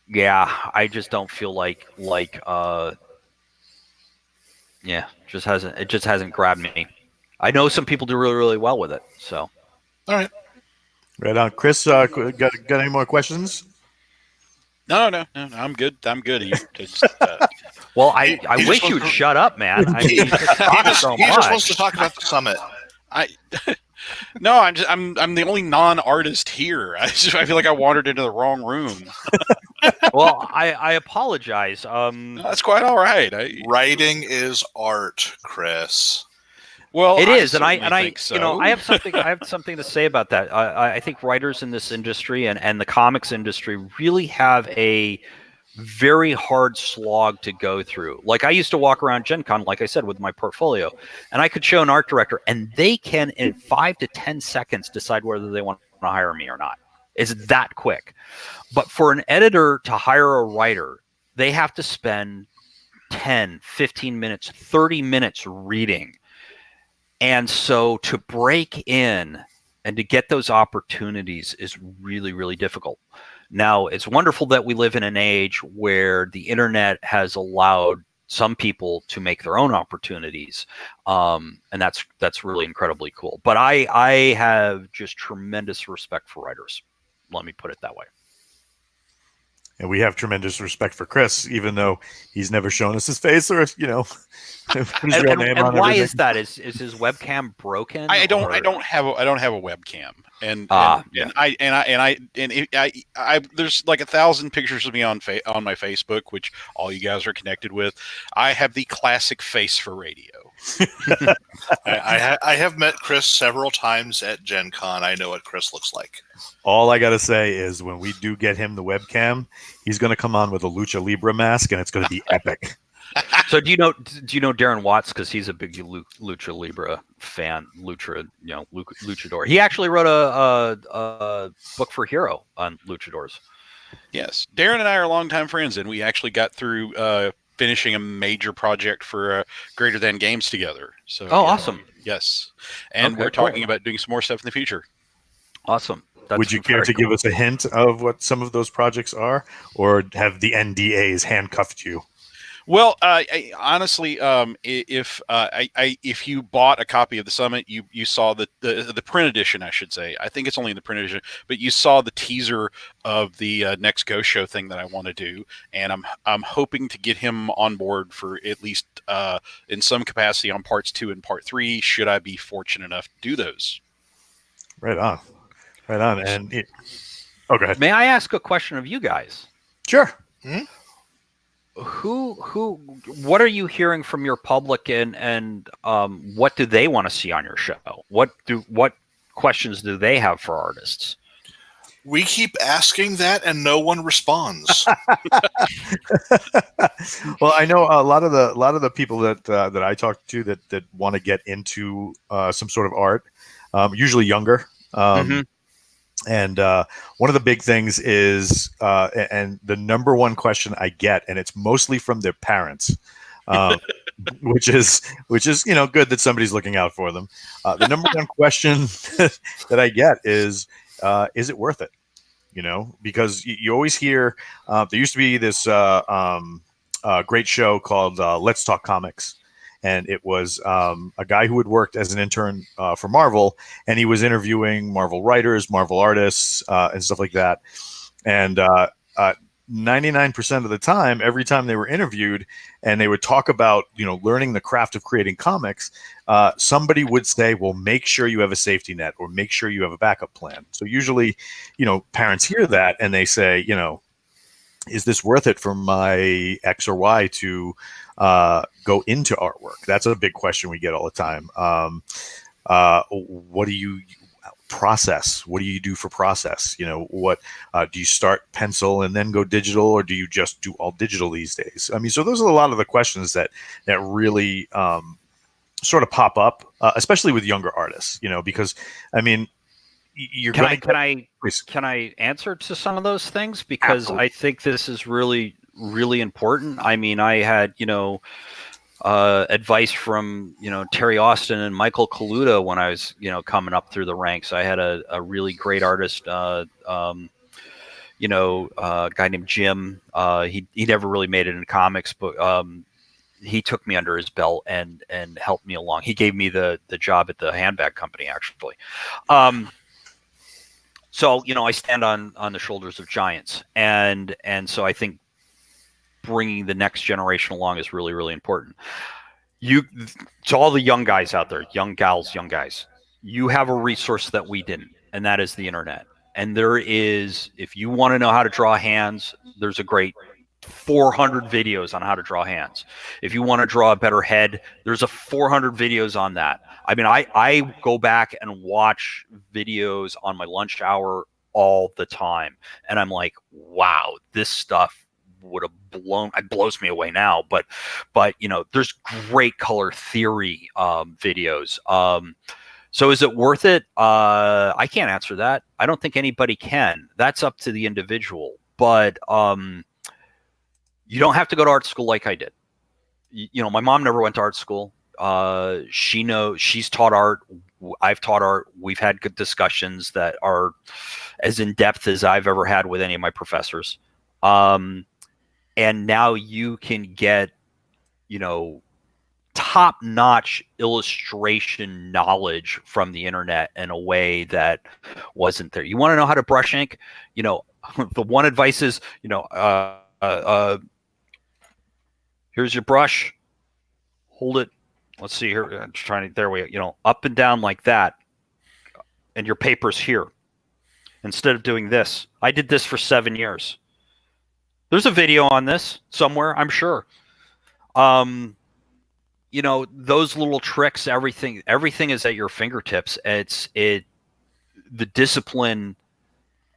yeah, I just don't feel like yeah, it just hasn't grabbed me. I know some people do really, really well with it. So, all right. Right on. Chris, got any more questions? No, I'm good. Well, I wish you'd shut up, man. I mean, he just wants to talk about the summit. No, I'm the only non-artist here. I feel like I wandered into the wrong room. Well, I apologize. That's quite all right. Writing is art, Chris. Well, it is, and I think so. I have something to say about that. I think writers in this industry and the comics industry really have a very hard slog to go through. Like, I used to walk around Gen Con, like I said, with my portfolio, and I could show an art director, and they can, in 5 to 10 seconds, decide whether they want to hire me or not. It's that quick. But for an editor to hire a writer, they have to spend 10, 15 minutes, 30 minutes reading. And so to break in and to get those opportunities is really, really difficult. Now, it's wonderful that we live in an age where the internet has allowed some people to make their own opportunities, and that's really incredibly cool. But I have just tremendous respect for writers. Let me put it that way. And we have tremendous respect for Chris, even though he's never shown us his face or, you know, his real name on why everything. is that? Is his webcam broken? I don't have a webcam, and there's like 1,000 pictures of me on my Facebook, which all you guys are connected with. I have the classic face for radio. I have met Chris several times at Gen Con. I know what Chris looks like. All I got to say is when we do get him the webcam, he's going to come on with a Lucha Libre mask, and it's going to be epic. So do you know Darren Watts, because he's a big Lucha Libre fan, luchador. He actually wrote a book for Hero on luchadors. Yes, Darren and I are longtime friends, and we actually got through finishing a major project for Greater Than Games together. So awesome. Yes, and we're talking about doing some more stuff in the future. Awesome. Would you care to give us a hint of what some of those projects are, or have the NDAs handcuffed you? Well, honestly, if you bought a copy of the Summit, you saw the print edition, I should say. I think it's only in the print edition, but you saw the teaser of the next Go Show thing that I want to do, and I'm hoping to get him on board for at least in some capacity on parts 2 and part 3. Should I be fortunate enough to do those? Right on. And go ahead. May I ask a question of you guys? Sure. Hmm? What are you hearing from your public, and what do they want to see on your show? What questions do they have for artists? We keep asking that, and no one responds. Well, I know a lot of the people that I talk to that want to get into some sort of art, usually younger. And one of the big things is, and the number one question I get, and it's mostly from their parents, which is good that somebody's looking out for them. The number one question that I get is it worth it? Because you always hear there used to be this great show called Let's Talk Comics. And it was a guy who had worked as an intern for Marvel, and he was interviewing Marvel writers, Marvel artists, and stuff like that. And 99% of the time, every time they were interviewed and they would talk about, learning the craft of creating comics, somebody would say, well, make sure you have a safety net or make sure you have a backup plan. So usually, parents hear that and they say, is this worth it for my X or Y to go into artwork? That's a big question we get all the time. What do you process? What do you do for process? What do you start pencil and then go digital, or do you just do all digital these days? I mean, so those are a lot of the questions that really sort of pop up, especially with younger artists. Because I mean, can I answer to some of those things, because Absolutely. I think this is really, really important. I mean, I had advice from Terry Austin and Michael Kaluta when I was coming up through the ranks. I had a really great artist, a guy named Jim. He never really made it in comics, but he took me under his belt and helped me along. He gave me the job at the handbag company, actually. So, I stand on the shoulders of giants, and so I think bringing the next generation along is really, really important. To all the young guys out there, young gals, young guys, you have a resource that we didn't, and that is the internet. And if you want to know how to draw hands, there's a great 400 videos on how to draw hands. If you want to draw a better head, there's 400 videos on that. I mean, I go back and watch videos on my lunch hour all the time, and I'm like, wow, this stuff would have blows me away now. But there's great color theory videos. So is it worth it? I can't answer that. I don't think anybody can. That's up to the individual. But you don't have to go to art school like I did. My mom never went to art school. She's taught art. I've taught art. We've had good discussions that are as in depth as I've ever had with any of my professors. And now you can get, top-notch illustration knowledge from the internet in a way that wasn't there. You want to know how to brush ink? The one advice is, here's your brush, hold it. Let's see here. I'm trying to, there we go, up and down like that. And your paper's here. Instead of doing this, I did this for 7 years. There's a video on this somewhere, I'm sure. Those little tricks, everything is at your fingertips. The discipline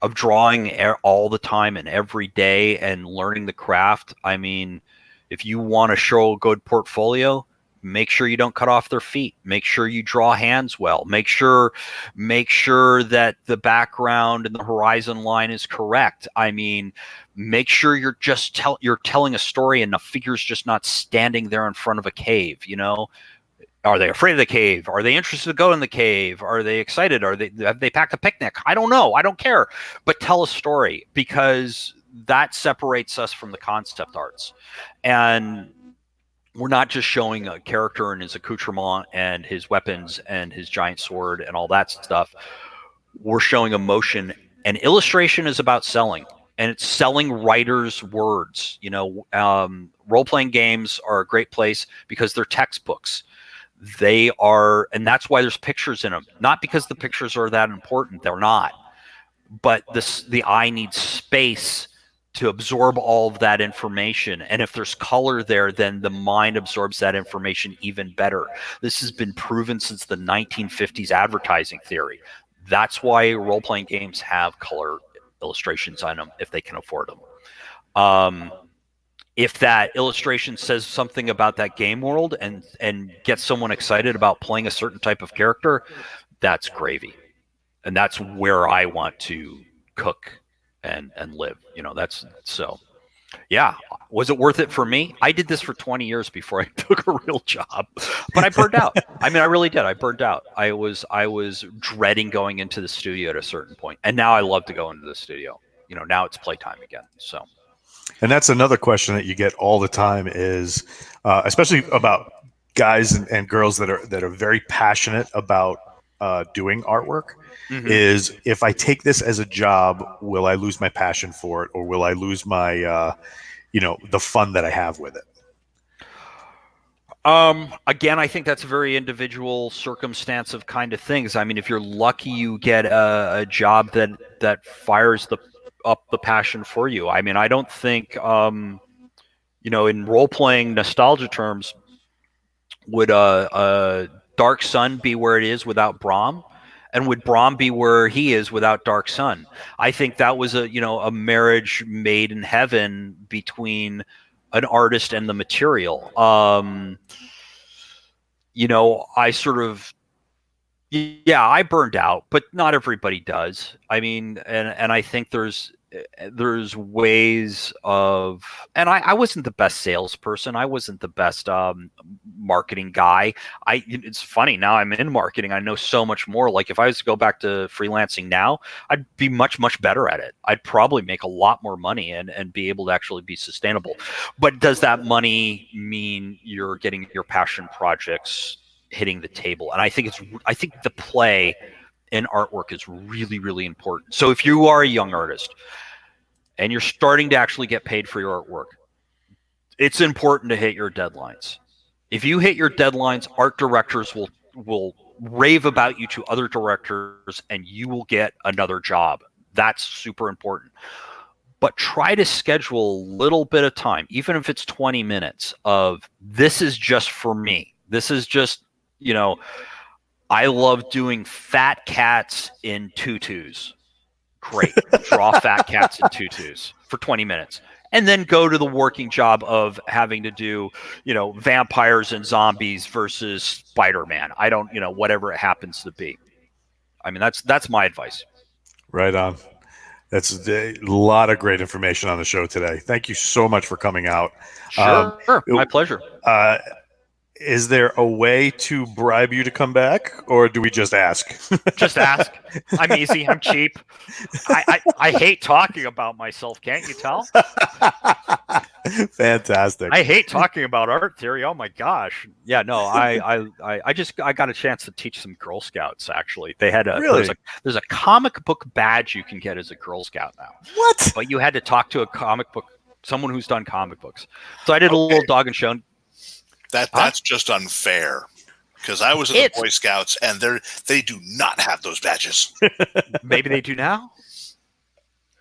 of drawing all the time and every day and learning the craft. I mean, if you want to show a good portfolio, make sure you don't cut off their feet. Make sure you draw hands well. Make sure that the background and the horizon line is correct. I mean, make sure you're just you're telling a story and the figure's just not standing there in front of a cave. Are they afraid of the cave? Are they interested to go in the cave? Are they excited? Have they packed a picnic? I don't know. I don't care. But tell a story, because that separates us from the concept arts. And we're not just showing a character and his accoutrement and his weapons and his giant sword and all that stuff. We're showing emotion, and illustration is about selling, and it's selling writers' words. Role-playing games are a great place because they're textbooks. They are, and that's why there's pictures in them. Not because the pictures are that important. They're not. But the eye needs space to absorb all of that information. And if there's color there, then the mind absorbs that information even better. This has been proven since the 1950s advertising theory. That's why role-playing games have color illustrations on them if they can afford them. If that illustration says something about that game world and gets someone excited about playing a certain type of character, that's gravy. And that's where I want to cook and live. That's so. Yeah. Was it worth it for me? I did this for 20 years before I took a real job, but I burned out. I mean, I really did. I burned out. I was dreading going into the studio at a certain point, and now I love to go into the studio. Now it's playtime again. So. And that's another question that you get all the time is, especially about guys and girls that are very passionate about doing artwork. Mm-hmm. Is, if I take this as a job, will I lose my passion for it, or will I lose my, the fun that I have with it? Again, I think that's a very individual circumstance of kind of things. I mean, if you're lucky, you get a job that fires up the passion for you. I mean, I don't think, in role-playing nostalgia terms, would Dark Sun be where it is without Brahm? And would Brahm be where he is without Dark Sun? I think that was a marriage made in heaven between an artist and the material. I burned out, but not everybody does. I mean, and I think there's ways of, and I wasn't the best salesperson. I wasn't the best marketing guy. It's funny, now I'm in marketing. I know so much more. Like, if I was to go back to freelancing now, I'd be much, much better at it. I'd probably make a lot more money and be able to actually be sustainable. But does that money mean you're getting your passion projects hitting the table? And I think the play in artwork is really, really important. So if you are a young artist and you're starting to actually get paid for your artwork, it's important to hit your deadlines. If you hit your deadlines, art directors will rave about you to other directors, and you will get another job. That's super important. But try to schedule a little bit of time, even if it's 20 minutes of, this is just for me. This is just, I love doing fat cats in tutus. Great. Draw fat cats in tutus for 20 minutes. And then go to the working job of having to do, vampires and zombies versus Spider-Man. I don't, whatever it happens to be. I mean, that's my advice. Right on. That's a lot of great information on the show today. Thank you so much for coming out. Sure. My pleasure. Is there a way to bribe you to come back, or do we just ask? Just ask. I'm easy. I'm cheap. I hate talking about myself. Can't you tell? Fantastic. I hate talking about art theory. Oh my gosh. Yeah, no, I got a chance to teach some Girl Scouts. Actually, they had Really? there's a comic book badge you can get as a Girl Scout now. What? But you had to talk to someone who's done comic books. So I did a little dog and show. That's just unfair. Because I was in the Boy Scouts, and they do not have those badges. Maybe they do now.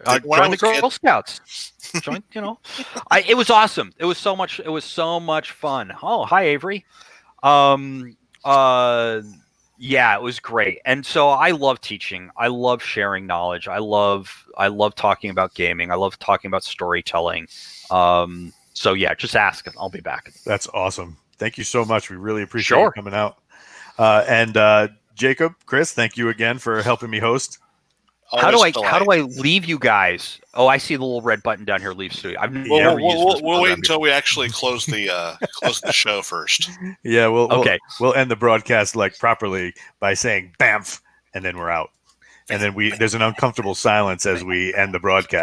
When Join the Girl Scouts. Join, it was awesome. It was so much fun. Oh, hi Avery. Yeah, it was great. And so I love teaching. I love sharing knowledge. I love talking about gaming. I love talking about storytelling. So yeah, just ask and I'll be back. That's awesome. Thank you so much. We really appreciate you coming out. And Jacob, Chris, thank you again for helping me host. How do I leave you guys? Oh, I see the little red button down here. Leave studio. I've never used this. We'll wait until we actually close the show first. Yeah, we'll end the broadcast properly by saying "bamf," and then we're out. And then there's an uncomfortable silence as we end the broadcast.